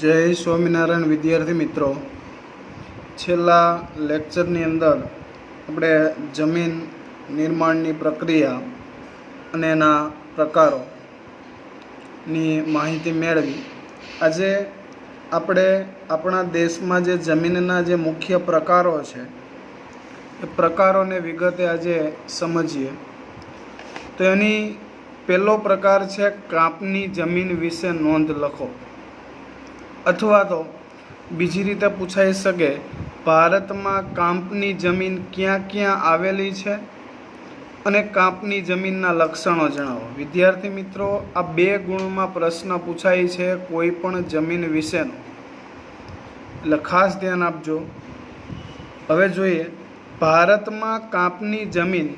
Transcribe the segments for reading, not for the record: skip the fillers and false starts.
જય સ્વામિનારાયણ વિદ્યાર્થી મિત્રો, છેલ્લા લેક્ચરની અંદર આપણે જમીન નિર્માણની પ્રક્રિયા અને એના પ્રકારોની માહિતી મેળવી. આજે આપણે આપણા દેશમાં જે જમીનના જે મુખ્ય પ્રકારો છે એ પ્રકારોને વિગતે આજે સમજીએ. તો એની પહેલો પ્રકાર છે કાપની જમીન વિશે નોંધ લખો. અથવા તો બીજી રીતે પૂછાઈ શકે, ભારતમાં કાપની જમીન ક્યાં ક્યાં આવેલી છે અને કાપની જમીનના લક્ષણો જણાવો. વિદ્યાર્થી મિત્રો, આ 2 ગુણમાં પ્રશ્ન પૂછાય છે કોઈ પણ જમીન વિશેનો, એટલે ખાસ ધ્યાન આપજો. હવે જોઈએ, ભારતમાં કાપની જમીન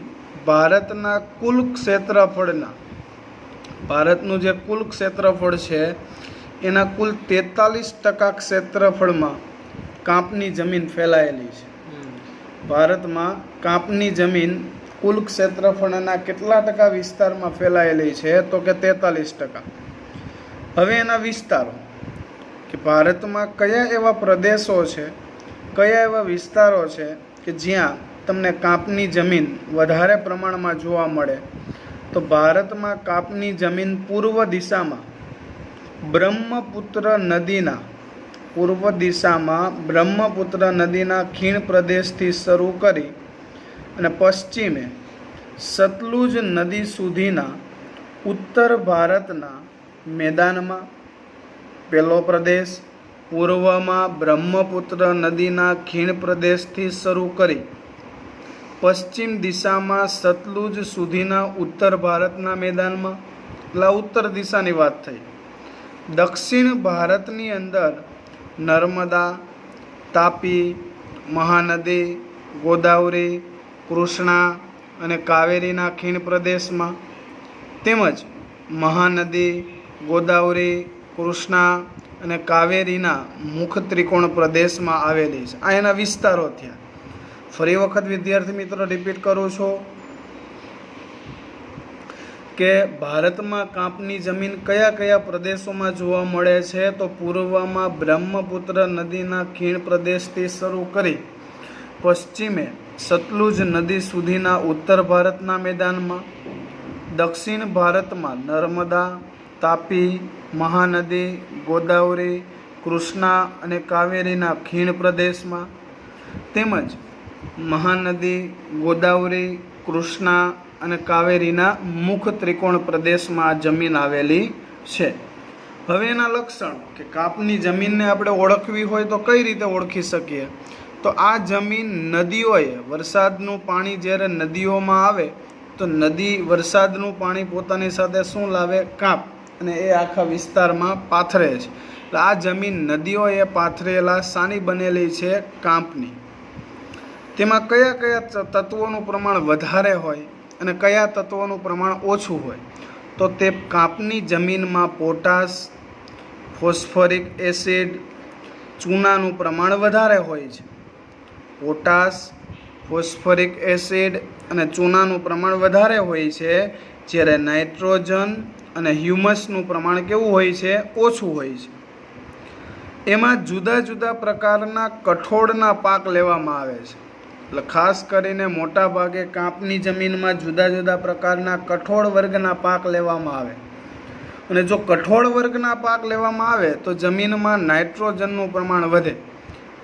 ભારતના કુલ ક્ષેત્રફળના, ભારતનું જે કુલ ક્ષેત્રફળ છે એના કુલ 43% ક્ષેત્રફળમાં કાપની જમીન ફેલાયેલી છે. ભારતમાં કાપની જમીન કુલ ક્ષેત્રફળના કેટલા ટકા વિસ્તારમાં ફેલાયેલી છે? તો કે 43%. હવે એના વિસ્તારો, કે ભારતમાં કયા એવા પ્રદેશો છે, કયા એવા વિસ્તારો છે કે જ્યાં તમને કાપની જમીન વધારે પ્રમાણમાં જોવા મળે? તો ભારતમાં કાપની જમીન પૂર્વ દિશામાં બ્રહ્મપુત્ર નદીના ખીણ પ્રદેશથી શરૂ કરી અને પશ્ચિમે સતલુજ નદી સુધીના ઉત્તર ભારતના મેદાનમાં પહેલો પ્રદેશ, પૂર્વમાં બ્રહ્મપુત્ર નદીના ખીણ પ્રદેશથી શરૂ કરી પશ્ચિમ દિશામાં સતલુજ સુધીના ઉત્તર ભારતના મેદાનમાં, એટલે ઉત્તર દિશાની વાત થઈ. દક્ષિણ ભારતની અંદર નર્મદા, તાપી, મહાનદી, ગોદાવરી, કૃષ્ણા અને કાવેરીના ખીણ પ્રદેશમાં, તેમજ મહાનદી, ગોદાવરી, કૃષ્ણા અને કાવેરીના મુખ ત્રિકોણ પ્રદેશમાં આવેલી છે. આ એના વિસ્તારો થયા. ફરી વખત વિદ્યાર્થી મિત્રો રિપીટ કરું છું કે ભારતમાં કાપની જમીન કયા કયા પ્રદેશોમાં જોવા મળે છે? તો પૂર્વમાં બ્રહ્મપુત્ર નદીના ખીણ પ્રદેશથી શરૂ કરી પશ્ચિમે સતલુજ નદી સુધીના ઉત્તર ભારતના મેદાનમાં, દક્ષિણ ભારતમાં નર્મદા, તાપી, મહાનદી, ગોદાવરી, કૃષ્ણા અને કાવેરીના ખીણ પ્રદેશમાં, તેમજ મહાનદી, ગોદાવરી, કૃષ્ણા અને કાવેરીના મુખ ત્રિકોણ પ્રદેશમાં આ જમીન આવેલી છે. હવે એના લક્ષણ, કે કાપની જમીનને આપણે ઓળખવી હોય તો કઈ રીતે ઓળખી શકીએ? તો આ જમીન નદીઓએ, વરસાદનું પાણી જ્યારે નદીઓમાં આવે તો નદી વરસાદનું પાણી પોતાની સાથે શું લાવે? કાપ, અને એ આખા વિસ્તારમાં પાથરે છે. એટલે આ જમીન નદીઓએ પાથરેલા સાની બનેલી છે? કાપની. તેમાં કયા કયા તત્વોનું પ્રમાણ વધારે હોય અને કયા તત્વોનું પ્રમાણ ઓછું હોય? તો તે કાપની જમીનમાં પોટાશ, ફોસ્ફરિક એસિડ, ચૂનાનું પ્રમાણ વધારે હોય છે. પોટાશ, ફોસ્ફરિક એસિડ અને ચૂનાનું પ્રમાણ વધારે હોય છે, જ્યારે નાઇટ્રોજન અને હ્યુમસનું પ્રમાણ કેવું હોય છે? ઓછું હોય છે. એમાં જુદા જુદા પ્રકારના કઠોળના પાક લેવામાં આવે છે. એટલે ખાસ કરીને મોટા ભાગે કાપની જમીનમાં જુદા જુદા પ્રકારના કઠોળ વર્ગના પાક લેવામાં આવે. અને જો કઠોળ વર્ગના પાક લેવામાં આવે તો જમીનમાં નાઇટ્રોજનનું પ્રમાણ વધે.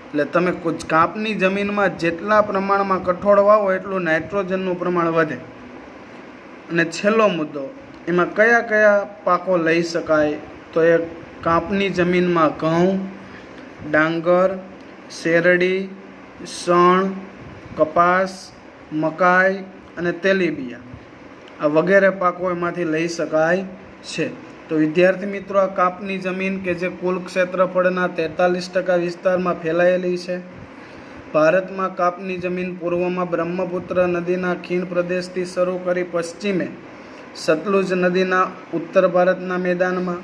એટલે તમે કાપની જમીનમાં જેટલા પ્રમાણમાં કઠોળ વાવો એટલું નાઇટ્રોજનનું પ્રમાણ વધે. અને છેલ્લો મુદ્દો, એમાં કયા કયા પાકો લઈ શકાય? તો એ કાપની જમીનમાં ઘઉં, ડાંગર, શેરડી, શણ, કપાસ, મકાઈ અને તેલીબિયા, આ વગેરે પાકો એમાંથી લઈ શકાય છે. તો વિદ્યાર્થી મિત્રો, આ કાપની જમીન કે જે કુલ ક્ષેત્રફળના 43% વિસ્તારમાં ફેલાયેલી છે. ભારતમાં કાપની જમીન પૂર્વમાં બ્રહ્મપુત્ર નદીના ખીણ પ્રદેશથી શરૂ કરી પશ્ચિમે સતલુજ નદીના ઉત્તર ભારતના મેદાનમાં,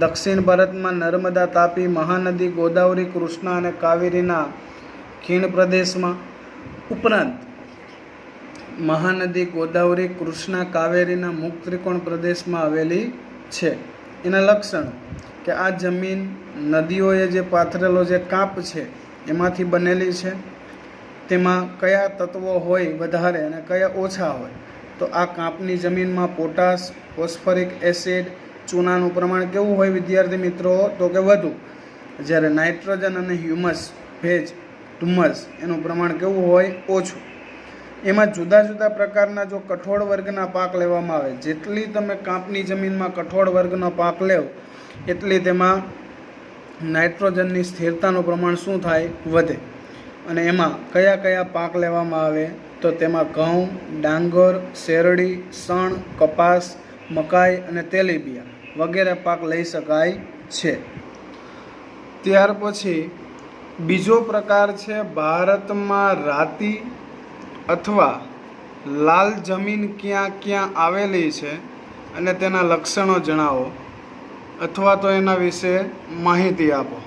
દક્ષિણ ભારતમાં નર્મદા, તાપી, મહાનદી, ગોદાવરી, કૃષ્ણા અને કાવેરીના ખીણ પ્રદેશમાં, ઉપરાંત મહાનદી, ગોદાવરી, કૃષ્ણા, કાવેરીના મુખ ત્રિકોણ પ્રદેશમાં આવેલી છે. એના લક્ષણો, કે આ જમીન નદીઓએ જે પાથરેલો જે કાપ છે એમાંથી બનેલી છે, તેમાં કયા તત્વો હોય વધારે અને કયા ઓછા હોય. તો આ કાપની જમીનમાં પોટાશ, ફોસ્ફરિક એસિડ, ચૂનાનું પ્રમાણ કેવું હોય વિદ્યાર્થી મિત્રો? તો કે વધુ. જ્યારે નાઇટ્રોજન અને હ્યુમસ, ભેજ, ધુમ્મસ એનું પ્રમાણ કેવું હોય? ઓછું. એમાં જુદા જુદા પ્રકારના જો કઠોળ વર્ગના પાક લેવામાં આવે, જેટલી તમે કાપની જમીનમાં કઠોળ વર્ગનો પાક લેવ એટલી તેમાં નાઇટ્રોજનની સ્થિરતાનું પ્રમાણ શું થાય? વધે. અને એમાં કયા કયા પાક લેવામાં આવે? તો તેમાં ઘઉં, ડાંગર, શેરડી, શણ, કપાસ, મકાઈ અને તેલીબિયા વગેરે પાક લઈ શકાય છે. ત્યાર પછી બીજો પ્રકાર છે ભારતમાં રાતી અથવા લાલ જમીન ક્યાં ક્યાં આવેલી છે અને તેના લક્ષણો જણાવો, અથવા તો એના વિશે માહિતી આપો.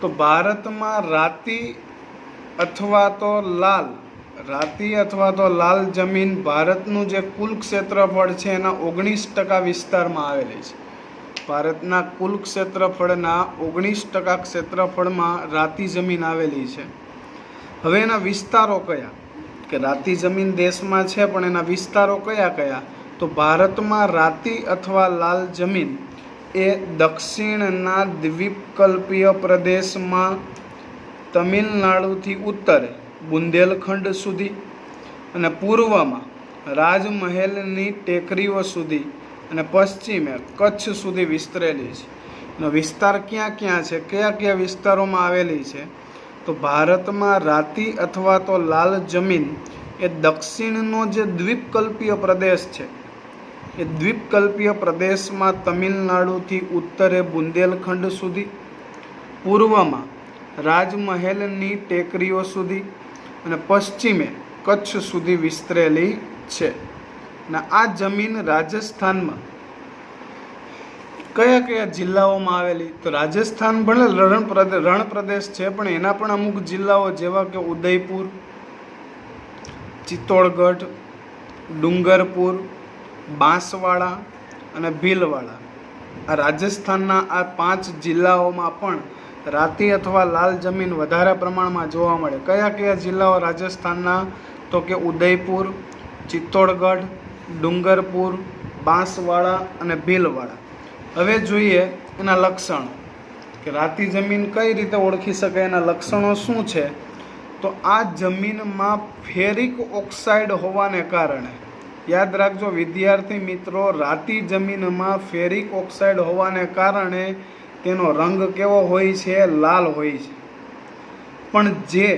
તો ભારતમાં રાતી અથવા તો લાલ જમીન ભારતનું જે કુલ ક્ષેત્રફળ છે એના 19% વિસ્તારમાં આવેલી છે. ભારતના કુલ ક્ષેત્રફળના 19% ક્ષેત્રફળમાં રાતી જમીન આવેલી છે. હવે એના વિસ્તારો કયા? કે રાતી જમીન દેશમાં છે પણ એના વિસ્તારો કયા કયા? તો ભારતમાં રાતી અથવા લાલ જમીન એ દક્ષિણના દ્વીપકલ્પીય પ્રદેશમાં તમિલનાડુથી ઉત્તરે બુંદેલખંડ સુધી અને પૂર્વમાં રાજમહેલની ટેકરીઓ સુધી અને પશ્ચિમે કચ્છ સુધી વિસ્તરેલી છે. એનો વિસ્તાર ક્યાં ક્યાં છે? કયા કયા વિસ્તારોમાં આવેલી છે? તો ભારતમાં રાતી અથવા તો લાલ જમીન એ દક્ષિણનો જે દ્વીપકલ્પીય પ્રદેશ છે એ દ્વીપકલ્પીય પ્રદેશમાં તમિલનાડુથી ઉત્તરે બુંદેલખંડ સુધી, પૂર્વમાં રાજમહેલની ટેકરીઓ સુધી અને પશ્ચિમે કચ્છ સુધી વિસ્તરેલી છે. અને આ જમીન રાજસ્થાનમાં કયા કયા જિલ્લાઓમાં આવેલી? તો રાજસ્થાન ભલે રણ પ્રદેશ છે પણ એના પણ અમુક જિલ્લાઓ જેવા કે ઉદયપુર, ચિત્તોડગઢ, ડુંગરપુર, બાંસવાડા અને ભીલવાડા, આ રાજસ્થાનના આ 5 જિલ્લાઓમાં પણ રાતી અથવા લાલ જમીન વધારે પ્રમાણમાં જોવા મળે. કયા કયા જિલ્લાઓ રાજસ્થાનના? તો કે ઉદયપુર, ચિત્તોડગઢ, ડુંગરપુર, બાંસવાડા અને ભીલવાડા. હવે જોઈએ એના લક્ષણો કે રાતી જમીન કઈ રીતે ઓળખી શકાય, એના લક્ષણો શું છે? તો આ જમીનમાં ફેરિક ઓક્સાઇડ હોવાને કારણે, યાદ રાખજો વિદ્યાર્થી મિત્રો, રાતી જમીનમાં ફેરિક ઓક્સાઇડ હોવાને કારણે તેનો રંગ કેવો હોય છે? લાલ હોય છે. પણ જે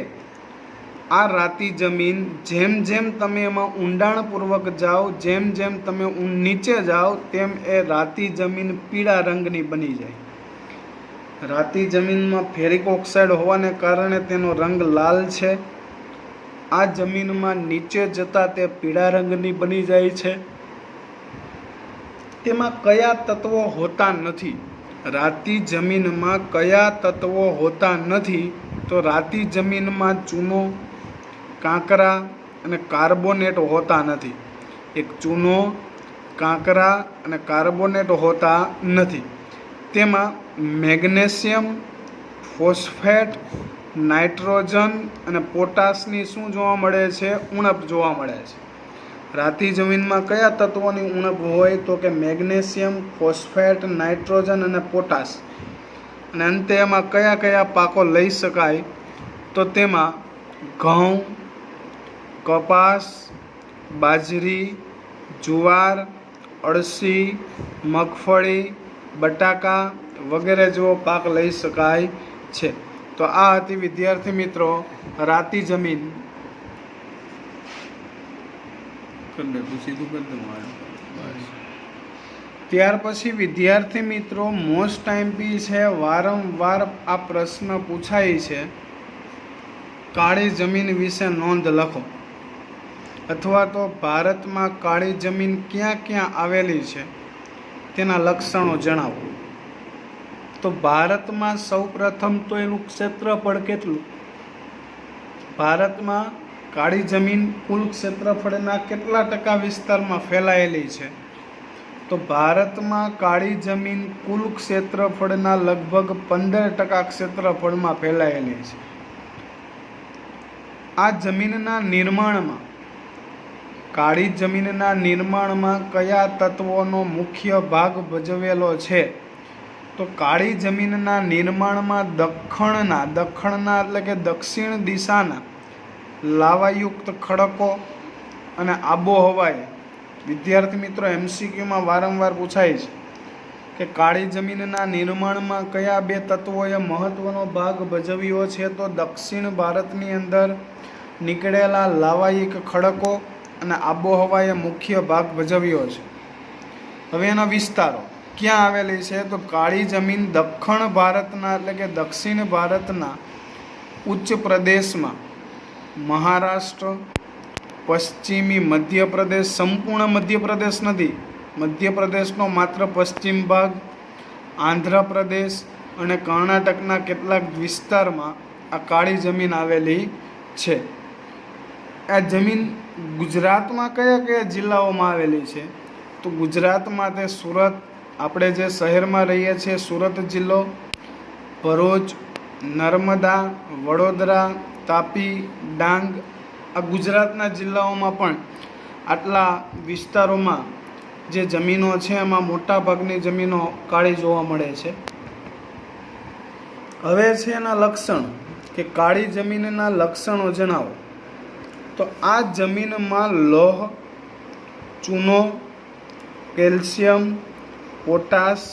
આ રાતી જમીન જેમ જેમ તમે એમાં ઊંડાણપૂર્વક જાઓ, જેમ જેમ તમે નીચે જાઓ તેમ એ રાતી જમીન પીળા રંગની બની જાય. રાતી જમીનમાં ફેરિક ઓક્સાઇડ હોવાને કારણે તેનો રંગ લાલ છે. આ જમીનમાં નીચે જતાં તે પીળા રંગની બની જાય છે. તેમાં કયા તત્વો હોતા નથી? રાતી જમીનમાં કયા તત્વો હોતા નથી? તો રાતી જમીનમાં ચૂનો, કાંકરા અને કાર્બોનેટ હોતા નથી. એક ચૂનો, કાંકરા અને કાર્બોનેટ હોતા નથી. તેમાં મેગ્નેશિયમ, ફોસ્ફેટ, નાઇટ્રોજન અને પોટાશની શું જોવા મળે છે? ઉણપ જોવા મળે છે. રાતી જમીનમાં કયા તત્વોની ઉણપ હોય? તો કે મેગ્નેશિયમ, ફોસ્ફેટ, નાઇટ્રોજન અને પોટાશ. અને અંતે એમાં કયા કયા પાકો લઈ શકાય? તો તેમાં ઘઉં, કપાસ, બાજરી, જુવાર, અળસી, મગફળી, બટાકા વગેરે જેવો પાક લઈ શકાય છે. તો આ હતી વિદ્યાર્થી મિત્રો રાતી જમીન. ત્યાર પછી વિદ્યાર્થી મિત્રો મોસ્ટ આઈએમપી છે, વારંવાર આ પ્રશ્ન પૂછાય છે, કાળી જમીન વિશે નોંધ લખો, અથવા તો ભારતમાં કાળી જમીન ક્યાં ક્યાં આવેલી છે તેના લક્ષણો જણાવો. તો ભારતમાં સૌપ્રથમ તો એનું ક્ષેત્રફળ કેટલું? ભારતમાં કાળી જમીન કુલ ક્ષેત્રફળના કેટલા ટકા વિસ્તારમાં ફેલાયેલી છે? તો ભારતમાં કાળી જમીન કુલ ક્ષેત્રફળના લગભગ 15% ક્ષેત્રફળમાં ફેલાયેલી છે. આ જમીનના નિર્માણમાં કાળી જમીનના નિર્માણમાં કયા તત્વોનો મુખ્ય ભાગ ભજવેલો છે? તો કાળી જમીનના નિર્માણમાં દખણના એટલે કે દક્ષિણ દિશાના લાવાયુક્ત ખડકો અને આબોહવાએ, વિદ્યાર્થી મિત્રો MCQમાં વારંવાર પૂછાય છે કે કાળી જમીનના નિર્માણમાં કયા બે તત્વોએ મહત્વનો ભાગ ભજવ્યો છે? તો દક્ષિણ ભારતની અંદર નીકળેલા લાવાયિક ખડકો અને આબોહવાએ મુખ્ય ભાગ ભજવ્યો છે. હવે એના વિસ્તારો ક્યાં આવેલી છે? તો કાળી જમીન દક્ષિણ ભારતના એટલે કે દક્ષિણ ભારતના ઉચ્ચ પ્રદેશમાં મહારાષ્ટ્ર, પશ્ચિમી મધ્યપ્રદેશ, સંપૂર્ણ મધ્યપ્રદેશ નથી, મધ્યપ્રદેશનો માત્ર પશ્ચિમ ભાગ, આંધ્રપ્રદેશ અને કર્ણાટકના કેટલાક વિસ્તારમાં આ કાળી જમીન આવેલી છે. આ જમીન ગુજરાતમાં કયા કયા જિલ્લાઓમાં આવેલી છે? તો ગુજરાતમાં તે સુરત, આપણે જે શહેરમાં રહીએ છીએ સુરત જિલ્લો, ભરૂચ, નર્મદા, વડોદરા, તાપી, ડાંગ, આ ગુજરાતના જિલ્લાઓમાં પણ આટલા વિસ્તારોમાં જે જમીનો છે એમાં મોટાભાગની જમીનો કાળી જોવા મળે છે. હવે છે એના લક્ષણ કે કાળી જમીનના લક્ષણો જણાવો. તો આ જમીનમાં લોહ, ચૂનો, કેલ્શિયમ, પોટાશ,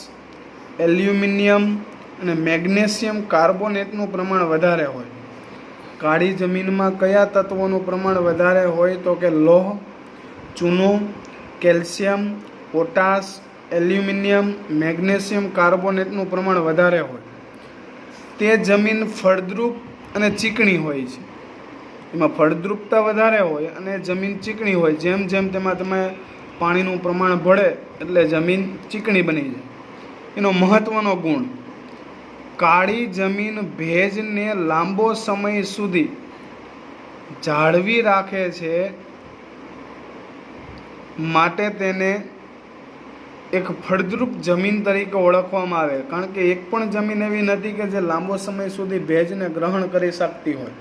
એલ્યુમિનિયમ અને મેગ્નેશિયમ કાર્બોનેટનું પ્રમાણ વધારે હોય. કાળી જમીનમાં કયા તત્વોનું પ્રમાણ વધારે હોય? તો કે લોહ, ચૂનો, કેલ્શિયમ, પોટાશ, એલ્યુમિનિયમ, મેગ્નેશિયમ કાર્બોનેટનું પ્રમાણ વધારે હોય. તે જમીન ફળદ્રુપ અને ચીકણી હોય છે. એમાં ફળદ્રુપતા વધારે હોય અને જમીન ચીકણી હોય. જેમ જેમ તેમાં તમે પાણીનું પ્રમાણ ભળે એટલે જમીન ચીકણી બની જાય. એનો મહત્ત્વનો ગુણ, કાળી જમીન ભેજને લાંબો સમય સુધી જાળવી રાખે છે, માટે તેને એક ફળદ્રુપ જમીન તરીકે ઓળખવામાં આવે. કારણ કે એક પણ જમીન એવી નથી કે જે લાંબો સમય સુધી ભેજને ગ્રહણ કરી શકતી હોય.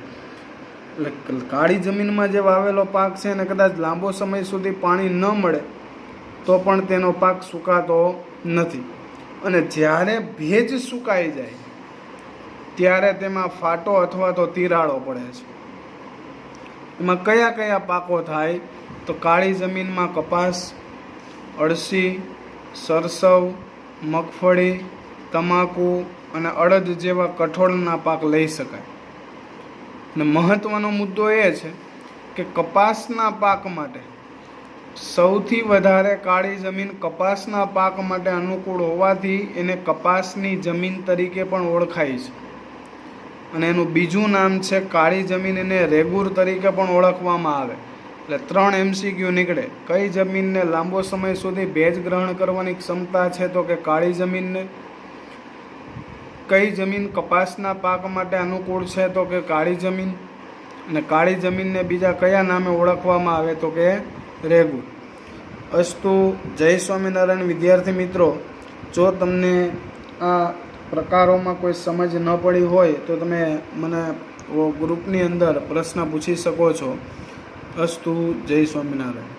એટલે કાળી જમીનમાં જે વાવેલો પાક છે એને કદાચ લાંબો સમય સુધી પાણી ન મળે તો પણ તેનો પાક સુકાતો નથી. અને જ્યારે ભેજ સુકાઈ જાય ત્યારે તેમાં ફાટો અથવા તો તિરાડો પડે છે. એમાં કયા કયા પાકો થાય? તો કાળી જમીનમાં કપાસ, અળસી, સરસવ, મગફળી, તમાકુ અને અડદ જેવા કઠોળના પાક લઈ શકાય. અને મહત્ત્વનો મુદ્દો એ છે કે કપાસના પાક માટે સૌથી વધારે કાળી જમીન કપાસના પાક માટે અનુકૂળ હોવાથી એને કપાસની જમીન તરીકે પણ ઓળખાય છે. અને એનું બીજું નામ છે કાળી જમીન, એને રેગુર તરીકે પણ ઓળખવામાં આવે. એટલે 3 MCQ નીકળે. કઈ જમીનને લાંબો સમય સુધી ભેજ ગ્રહણ કરવાની ક્ષમતા છે? તો કે કાળી જમીનને. કઈ જમીન કપાસના પાક માટે અનુકૂળ છે? તો કે કાળી જમીન. અને કાળી જમીનને બીજા કયા નામે ઓળખવામાં આવે? તો કે રેગુર. અસ્તુ. જય સ્વામિનારાયણ. વિદ્યાર્થી મિત્રો, જો તમને આ પ્રકારોમાં કોઈ સમજ ન પડી હોય તો તમે મને ગ્રુપની અંદર પ્રશ્ન પૂછી શકો છો. અસ્તુ. જય સ્વામિનારાયણ.